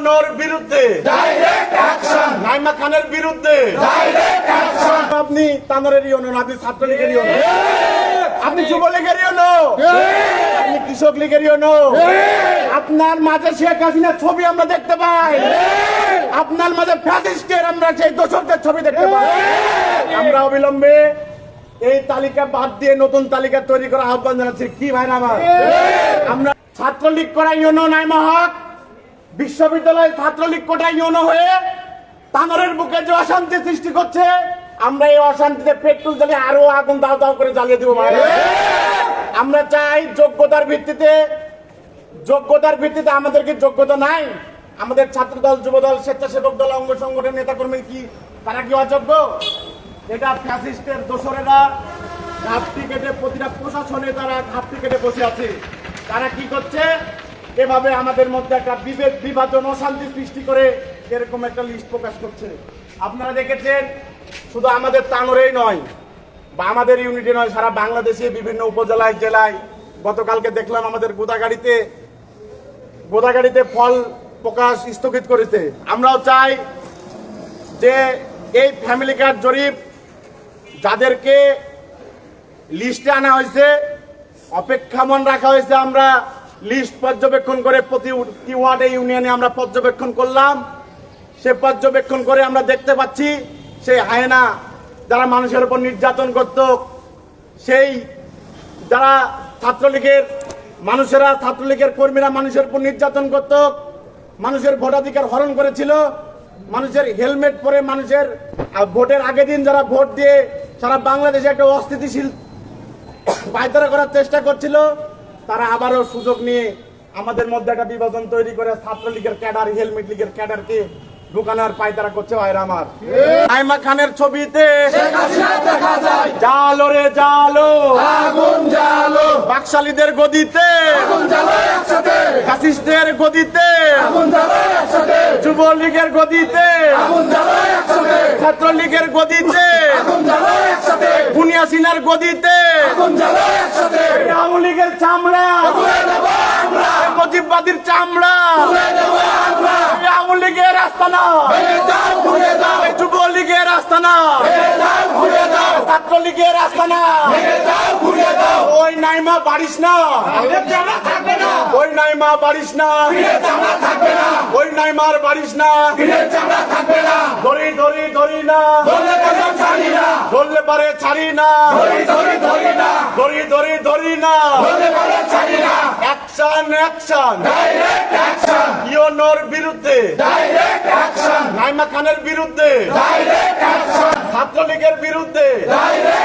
ইউনোর বিরুদ্ধে direct action, Naima খানের বিরুদ্ধে ডাইরেক্ট অ্যাকশন। আপনি তানোরের ইউনো না, আপনি ছাত্রলীগের ইউনো, আপনি যুবলীগের ইউনো, আপনি কৃষক লীগের ইউনো। আপনার মাঝে শেখ হাসিনার ছবি আমরা দেখতে পাই, আপনার মাঝে ফ্যাসিস্টের আমরা সেই দোসরদের ছবি দেখতে পাই। আমরা অবিলম্বে এই তালিকা বাদ দিয়ে নতুন তালিকা তৈরি করা আহ্বান জানাচ্ছি। কি ভাই আমার, আমরা ছাত্রলীগ করা ইউনো নাইমা হক বিশ্ববিদ্যালয় ছাত্রলীগ কোটা ইউনো হয়ে তানোরের বুকে যে অশান্তি সৃষ্টি করছে, আমরা এই অশান্তিতে পেট্রোল জ্বালিয়ে আরো আগুন দাও দাও করে জ্বালিয়ে দেবো ভাই। আমরা চাই যোগ্যতার ভিত্তিতে আমাদেরকে যোগ্যতা নাই। আমাদের ছাত্র দল, যুব দল, স্বেচ্ছাসেবক দল, অঙ্গ সংগঠন, নেতা কর্মী কি তারা কি অযোগ্য? এটা ফ্যাসিস্টের দোসরেরা ঘাপটি কেটে, প্রতিটা প্রশাসনে তারা ঘাপটি কেটে বসে আছে। তারা কি করছে? এভাবে আমাদের মধ্যে একটা বিভেদ, বিভাজন, অশান্তি সৃষ্টি করে এরকম একটা লিস্ট প্রকাশ করছে। আপনারা দেখেছেন, শুধু আমাদের তানোরেই নয় বা আমাদের ইউনিটে নয়, সারা বাংলাদেশে বিভিন্ন উপজেলায়, জেলায় গতকালকে দেখলাম আমাদের গোদাগাড়িতে ফল প্রকাশ স্থগিত করেছে। আমরাও চাই যে এই ফ্যামিলি কার্ড জরিপ যাদেরকে লিস্টে আনা হয়েছে, অপেক্ষামান রাখা হয়েছে, আমরা লিস্ট পর্যবেক্ষণ করে প্রতি ওয়ার্ডে, ইউনিয়নে আমরা পর্যবেক্ষণ করলাম। সে পর্যবেক্ষণ করে আমরা দেখতে পাচ্ছি সেই হায়না যারা মানুষের উপর নির্যাতন করত, সেই যারা ছাত্রলীগের কর্মীরা মানুষের উপর নির্যাতন করত, মানুষের ভোটাধিকার হরণ করেছিল, মানুষের হেলমেট পরে মানুষের ভোটের আগের দিন যারা ভোট দিয়ে সারা বাংলাদেশে একটা অস্থিতিশীল পায়তারা করার চেষ্টা করছিল, তারা আবারও সুযোগ নিয়ে আমাদের মধ্যে একটা বিভাজন তৈরি করে ছাত্রলীগের ক্যাডার, হেলমেট লীগের ক্যাডারকে ঢুকানোর পায়তারা করছে। ভাইরা আমার, নাইমা খানের ছবিতে জালো রে জালো, আগুন জ্বালো, বাকশালীদের গদিতে, আগুন জ্বালো একসাথে, ফ্যাসিস্টের গদিতে, আগুন জ্বালো একসাথে, যুবলীগের গদিতে, আগুন জ্বালো একসাথে, ছাত্রলীগের গদিতে, আগুন জ্বালো একসাথে, বুনিয়াসিনার গদিতে, আগুন জ্বালো একসাথে। আওয়ামী লীগের চামড়া, তুলে দেব আমরা, মুজিববাদীর চামড়া, তুলে দেব আমরা, আওয়ামী লীগের আস্তানা, ভেঙে দাও, ঘুরে দাও, যুবলীগের আস্তানা, ভেঙে দাও, ঘুরে দাও, ছাত্রলীগের আস্তানা। ভেঙে দাও, ঘুরে দাও। ওই নাইমা বাড়িস না, জামা থাকবে না, ওই নাইমা বাড়িস না, ফিরে জামা থাকবে না, ওই নাইমার বাড়িস না, ফিরে জামা থাকবে না, ধরি ধরি ধরি না, ধরলে পারে ছাড়ি না, ধরলে পারে ছাড়ি না, ধরি ধরি ধরি না, ধরি ধরি ধরি না। ধরলে পারে ছাড়ি না। অ্যাকশন অ্যাকশন, ডাইরেক্ট অ্যাকশন, ইউনোর বিরুদ্ধে, ডাইরেক্ট অ্যাকশন, নাইমা খানের বিরুদ্ধে, ডাইরেক্ট অ্যাকশন, ছাত্রলীগের বিরুদ্ধে, ডাইরেক্ট